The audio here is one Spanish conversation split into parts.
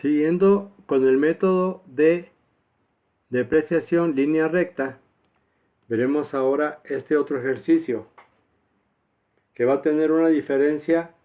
Siguiendo con el método de depreciación línea recta, veremos ahora este otro ejercicio que va a tener una diferencia,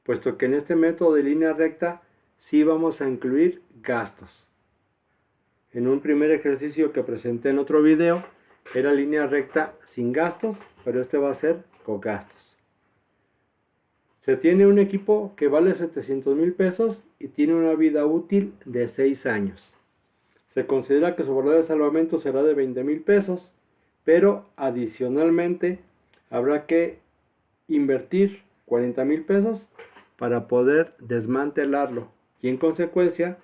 puesto que en este método de línea recta sí vamos a incluir gastos. En un primer ejercicio que presenté en otro video era línea recta sin gastos, pero este va a ser con gastos. Se tiene un equipo que vale 700,000 pesos y tiene una vida útil de 6 años. Se considera que su valor de salvamento será de 20,000 pesos, pero adicionalmente habrá que invertir 40,000 pesos para poder desmantelarlo y en consecuencia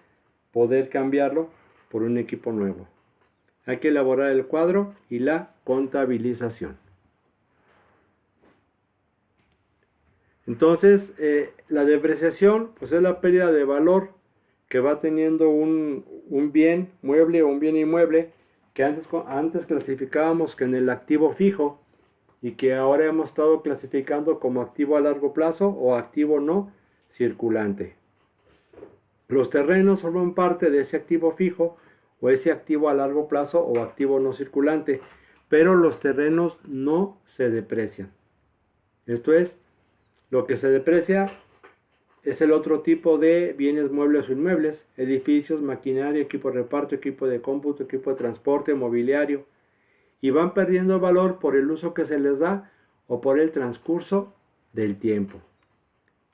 poder cambiarlo por un equipo nuevo. Hay que elaborar el cuadro y la contabilización. Entonces, la depreciación pues es la pérdida de valor que va teniendo un bien mueble o un bien inmueble que antes clasificábamos que en el activo fijo y que ahora hemos estado clasificando como activo a largo plazo o activo no circulante. Los terrenos forman parte de ese activo fijo o ese activo a largo plazo o activo no circulante, pero los terrenos no se deprecian. Esto es, lo que se deprecia es el otro tipo de bienes muebles o inmuebles, edificios, maquinaria, equipo de reparto, equipo de cómputo, equipo de transporte, mobiliario, y van perdiendo valor por el uso que se les da o por el transcurso del tiempo.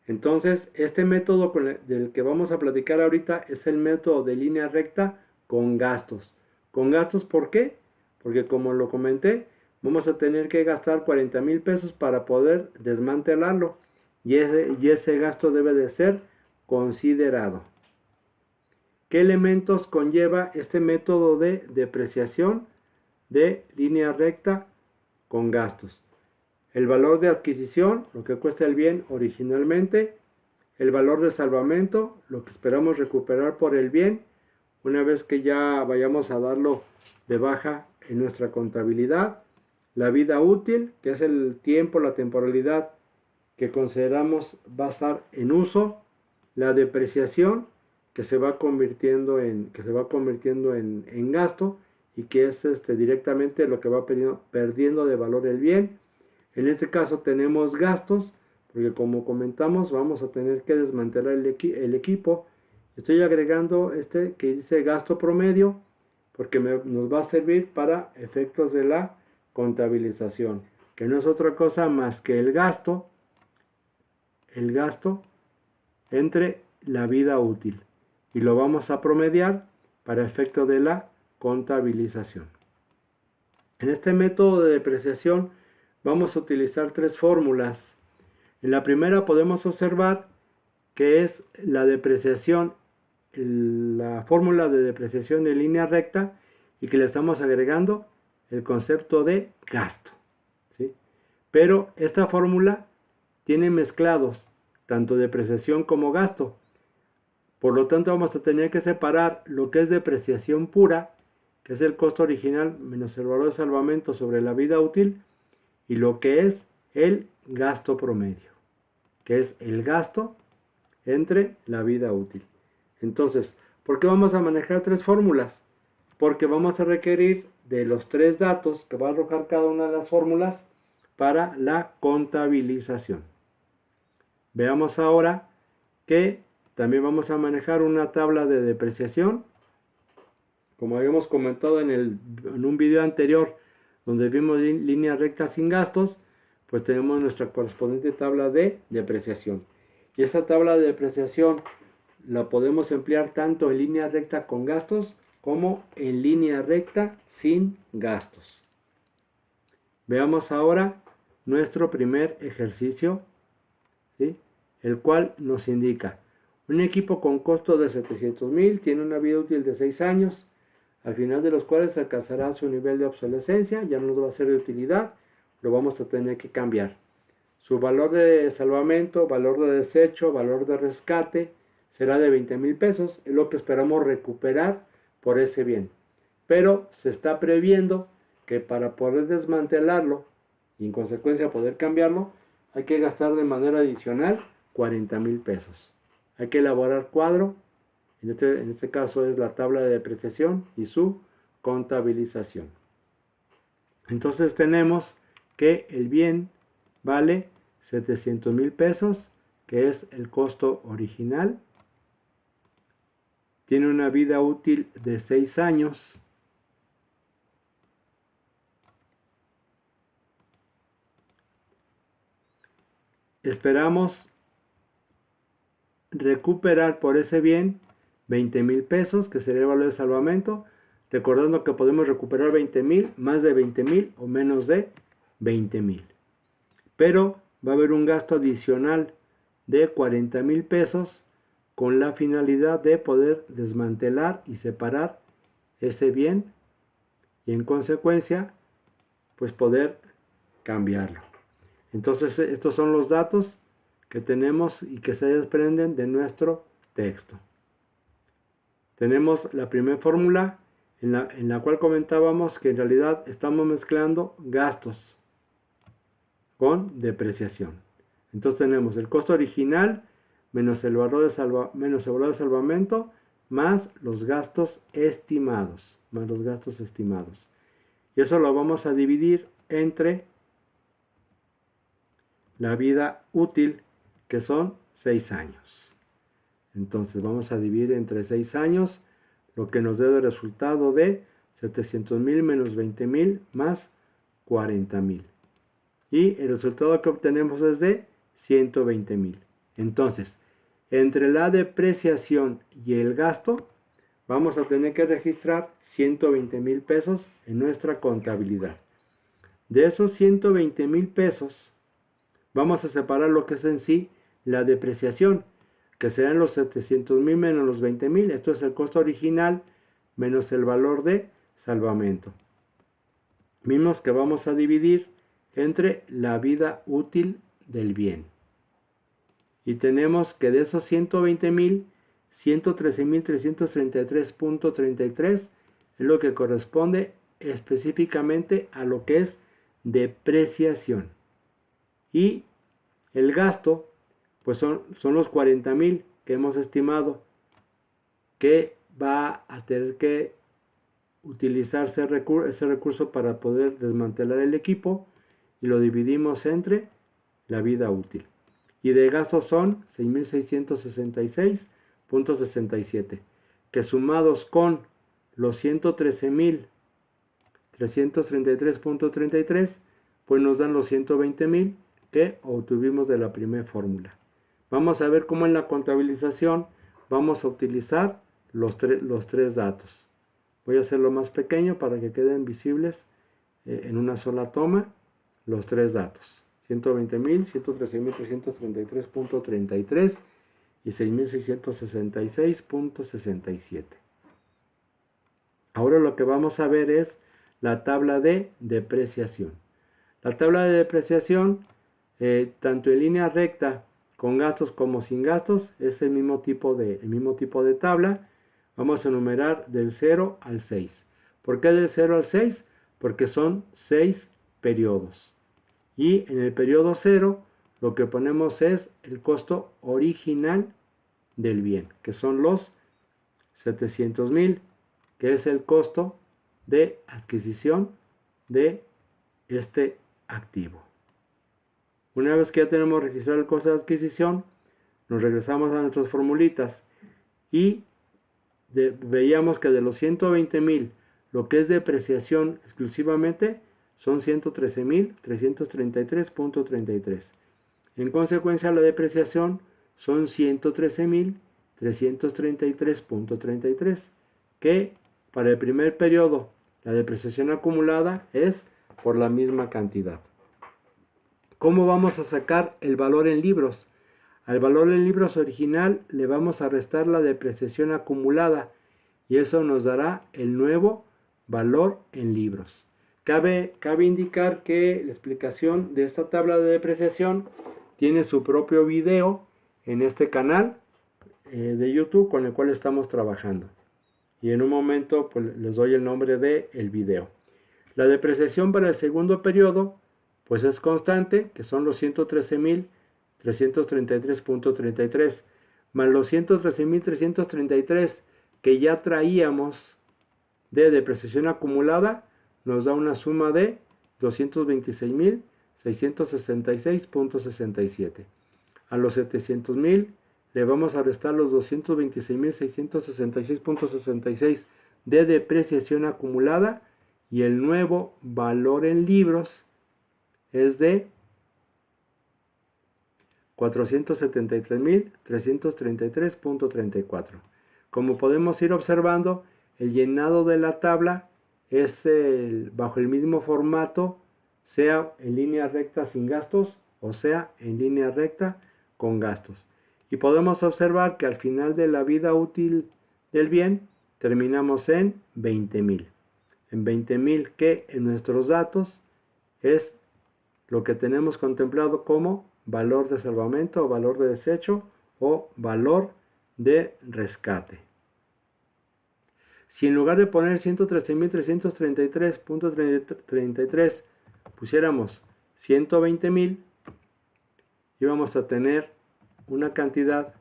Entonces, este método del que vamos a platicar ahorita es el método de línea recta con gastos. ¿Con gastos por qué? Porque como lo comenté, vamos a tener que gastar 40,000 pesos para poder desmantelarlo y ese gasto debe de ser considerado. ¿Qué elementos conlleva este método de depreciación de línea recta con gastos? El valor de adquisición, lo que cuesta el bien originalmente, el valor de salvamento, lo que esperamos recuperar por el bien, una vez que ya vayamos a darlo de baja en nuestra contabilidad, la vida útil, que es el tiempo, la temporalidad que consideramos va a estar en uso, la depreciación, que se va convirtiendo en gasto y que es directamente lo que va perdiendo de valor el bien. En este caso tenemos gastos, porque como comentamos vamos a tener que desmantelar el equipo. Estoy agregando este que dice gasto promedio, porque nos va a servir para efectos de la contabilización, que no es otra cosa más que el gasto entre la vida útil, y lo vamos a promediar para efecto de la contabilización. En este método de depreciación vamos a utilizar tres fórmulas. En la primera podemos observar que es la depreciación, la fórmula de depreciación en línea recta, y que le estamos agregando el concepto de gasto, ¿sí? Pero esta fórmula tiene mezclados tanto depreciación como gasto. Por lo tanto vamos a tener que separar lo que es depreciación pura, que es el costo original menos el valor de salvamento sobre la vida útil, y lo que es el gasto promedio, que es el gasto entre la vida útil. Entonces, ¿por qué vamos a manejar tres fórmulas? Porque vamos a requerir de los tres datos que va a arrojar cada una de las fórmulas para la contabilización. Veamos ahora que también vamos a manejar una tabla de depreciación. Como habíamos comentado en un video anterior donde vimos línea recta sin gastos, pues tenemos nuestra correspondiente tabla de depreciación. Y esta tabla de depreciación la podemos emplear tanto en línea recta con gastos como en línea recta sin gastos. Veamos ahora nuestro primer ejercicio, ¿sí? El cual nos indica: un equipo con costo de 700,000 tiene una vida útil de 6 años, al final de los cuales alcanzará su nivel de obsolescencia, ya no nos va a ser de utilidad, lo vamos a tener que cambiar. Su valor de salvamento, valor de desecho, valor de rescate será de 20,000 pesos, es lo que esperamos recuperar por ese bien. Pero se está previendo que para poder desmantelarlo y en consecuencia poder cambiarlo, hay que gastar de manera adicional 40,000 pesos. Hay que elaborar cuadro En este caso es la tabla de depreciación y su contabilización. Entonces tenemos que el bien vale 700,000 pesos, que es el costo original. Tiene una vida útil de 6 años. Esperamos recuperar por ese bien 20,000 pesos, que sería el valor de salvamento, recordando que podemos recuperar 20,000, más de 20,000 o menos de 20,000. Pero va a haber un gasto adicional de 40,000 pesos con la finalidad de poder desmantelar y separar ese bien y en consecuencia pues poder cambiarlo. Entonces estos son los datos que tenemos y que se desprenden de nuestro texto. Tenemos la primera fórmula en la cual comentábamos que en realidad estamos mezclando gastos con depreciación. Entonces tenemos el costo original menos el valor de salvamento más los gastos estimados. Y eso lo vamos a dividir entre la vida útil, que son 6 años. Entonces vamos a dividir entre 6 años, lo que nos da el resultado de 700,000 menos 20,000 más 40,000. Y el resultado que obtenemos es de 120,000. Entonces, entre la depreciación y el gasto, vamos a tener que registrar 120,000 pesos en nuestra contabilidad. De esos 120,000 pesos, vamos a separar lo que es en sí la depreciación, que serán los 700,000 menos los 20,000. Esto es el costo original menos el valor de salvamento. Mismos que vamos a dividir entre la vida útil del bien. Y tenemos que de esos 120,000, 113,333.33 es lo que corresponde específicamente a lo que es depreciación. Y el gasto, pues son los 40,000 que hemos estimado que va a tener que utilizarse ese recurso para poder desmantelar el equipo, y lo dividimos entre la vida útil. Y de gastos son 6,666.67, que sumados con los 113,333.33, pues nos dan los 120,000 que obtuvimos de la primera fórmula. Vamos a ver cómo en la contabilización vamos a utilizar los tres datos. Voy a hacerlo más pequeño para que queden visibles en una sola toma los tres datos. 120,000, 113,333.33 y 6,666.67. Ahora lo que vamos a ver es la tabla de depreciación. La tabla de depreciación, tanto en línea recta con gastos como sin gastos, es el mismo tipo de tabla. Vamos a enumerar del 0 al 6. ¿Por qué del 0 al 6? Porque son 6 periodos. Y en el periodo 0 lo que ponemos es el costo original del bien, que son los 700,000, que es el costo de adquisición de este activo. Una vez que ya tenemos registrado el costo de adquisición, nos regresamos a nuestras formulitas y veíamos que de los 120,000, lo que es depreciación exclusivamente son 113,333.33. En consecuencia, la depreciación son 113,333.33, que para el primer periodo la depreciación acumulada es por la misma cantidad. ¿Cómo vamos a sacar el valor en libros? Al valor en libros original le vamos a restar la depreciación acumulada y eso nos dará el nuevo valor en libros. Cabe indicar que la explicación de esta tabla de depreciación tiene su propio video en este canal de YouTube con el cual estamos trabajando. Y en un momento pues, les doy el nombre del video. La depreciación para el segundo periodo pues es constante, que son los 113,333.33, más los 113.333 que ya traíamos de depreciación acumulada, nos da una suma de 226.666.67. A los 700.000 le vamos a restar los 226.666.66 de depreciación acumulada, y el nuevo valor en libros es de 473.333.34. Como podemos ir observando, el llenado de la tabla es bajo el mismo formato, sea en línea recta sin gastos o sea en línea recta con gastos. Y podemos observar que al final de la vida útil del bien terminamos en 20.000. En 20.000, que en nuestros datos es lo que tenemos contemplado como valor de salvamento o valor de desecho o valor de rescate. Si en lugar de poner 113.333.33 pusiéramos 120.000, íbamos a tener una cantidad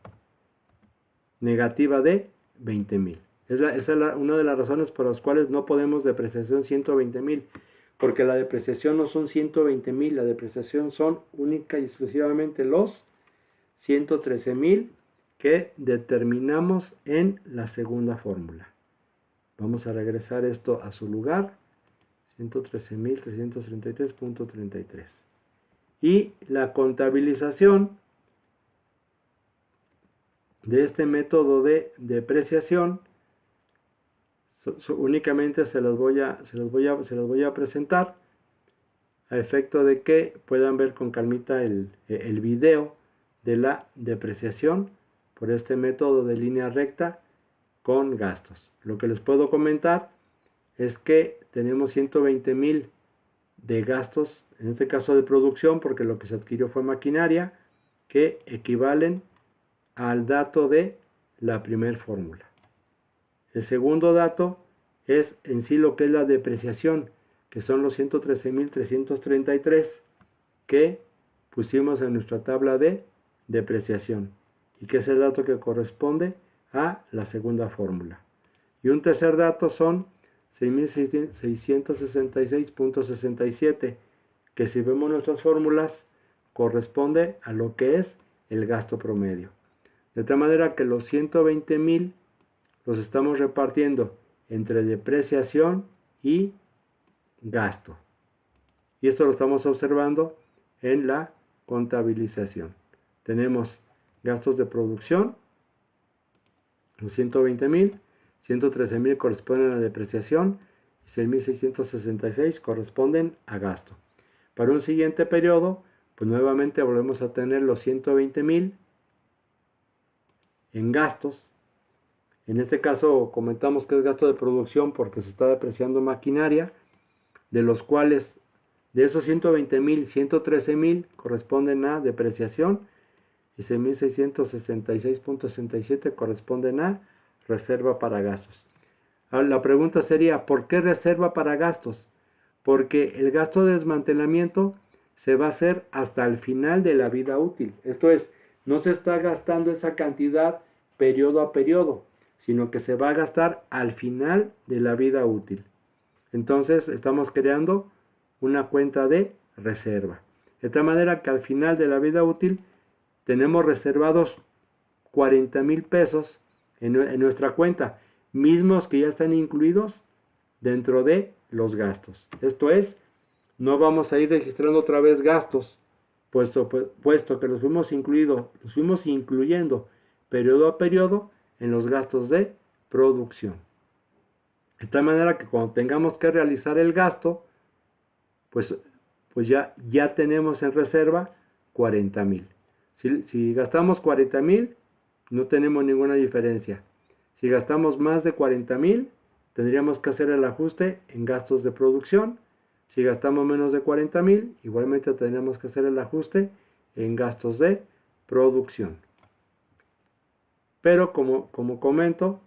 negativa de 20.000. Esa es una de las razones por las cuales no podemos depreciación 120.000, porque la depreciación no son 120.000, la depreciación son única y exclusivamente los 113.000 que determinamos en la segunda fórmula. Vamos a regresar esto a su lugar, 113.333.33. Y la contabilización de este método de depreciación únicamente se los voy a presentar a efecto de que puedan ver con calmita el video de la depreciación por este método de línea recta con gastos. Lo que les puedo comentar es que tenemos 120.000 de gastos, en este caso de producción, porque lo que se adquirió fue maquinaria, que equivalen al dato de la primera fórmula. El segundo dato es en sí lo que es la depreciación, que son los 113.333 que pusimos en nuestra tabla de depreciación, y que es el dato que corresponde a la segunda fórmula. Y un tercer dato son 6.666.67, que si vemos nuestras fórmulas corresponde a lo que es el gasto promedio. De tal manera que los 120.000 los estamos repartiendo entre depreciación y gasto. Y esto lo estamos observando en la contabilización. Tenemos gastos de producción, los 120.000, 113.000 corresponden a depreciación y 6.666 corresponden a gasto. Para un siguiente periodo, pues nuevamente volvemos a tener los 120.000 en gastos. En este caso comentamos que es gasto de producción porque se está depreciando maquinaria, de los cuales de esos 120.000, 113.000 corresponden a depreciación y 6.666.67 corresponden a reserva para gastos. Ahora, la pregunta sería, ¿por qué reserva para gastos? Porque el gasto de desmantelamiento se va a hacer hasta el final de la vida útil. Esto es, no se está gastando esa cantidad periodo a periodo, sino que se va a gastar al final de la vida útil. Entonces estamos creando una cuenta de reserva. De tal manera que al final de la vida útil tenemos reservados 40.000 pesos en nuestra cuenta, mismos que ya están incluidos dentro de los gastos. Esto es, no vamos a ir registrando otra vez gastos, puesto que los fuimos incluyendo periodo a periodo en los gastos de producción. De tal manera que cuando tengamos que realizar el gasto, pues ya tenemos en reserva 40.000. Si gastamos 40.000, no tenemos ninguna diferencia. Si gastamos más de 40.000, tendríamos que hacer el ajuste en gastos de producción. Si gastamos menos de 40.000, igualmente tendríamos que hacer el ajuste en gastos de producción. Pero como comento,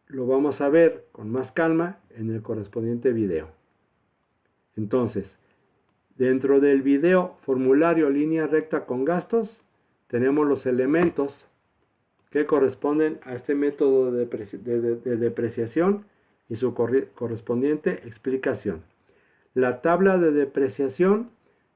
lo vamos a ver con más calma en el correspondiente video. Entonces, dentro del video formulario línea recta con gastos, tenemos los elementos que corresponden a este método de depreciación y su correspondiente explicación. La tabla de depreciación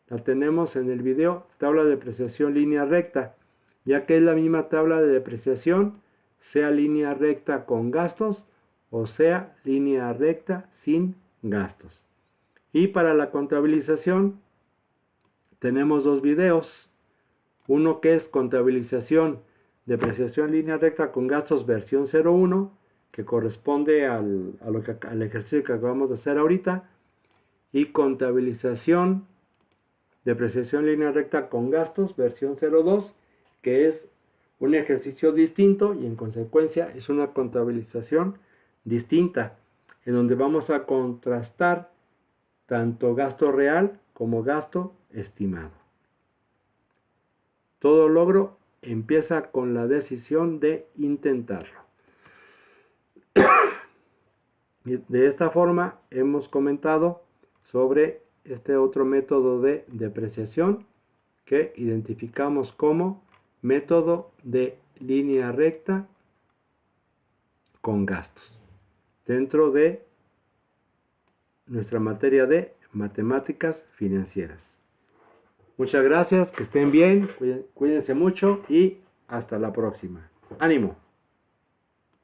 la tenemos en el video, tabla de depreciación línea recta, ya que es la misma tabla de depreciación, sea línea recta con gastos o sea línea recta sin gastos. Y para la contabilización tenemos dos videos, uno que es contabilización, depreciación línea recta con gastos versión 01, que corresponde al ejercicio que acabamos de hacer ahorita, y contabilización, depreciación línea recta con gastos versión 02, que es un ejercicio distinto y en consecuencia es una contabilización distinta, en donde vamos a contrastar tanto gasto real como gasto estimado. Todo logro empieza con la decisión de intentarlo. De esta forma hemos comentado sobre este otro método de depreciación que identificamos como método de línea recta con gastos dentro de nuestra materia de matemáticas financieras. Muchas gracias, que estén bien, cuídense mucho y hasta la próxima. ¡Ánimo!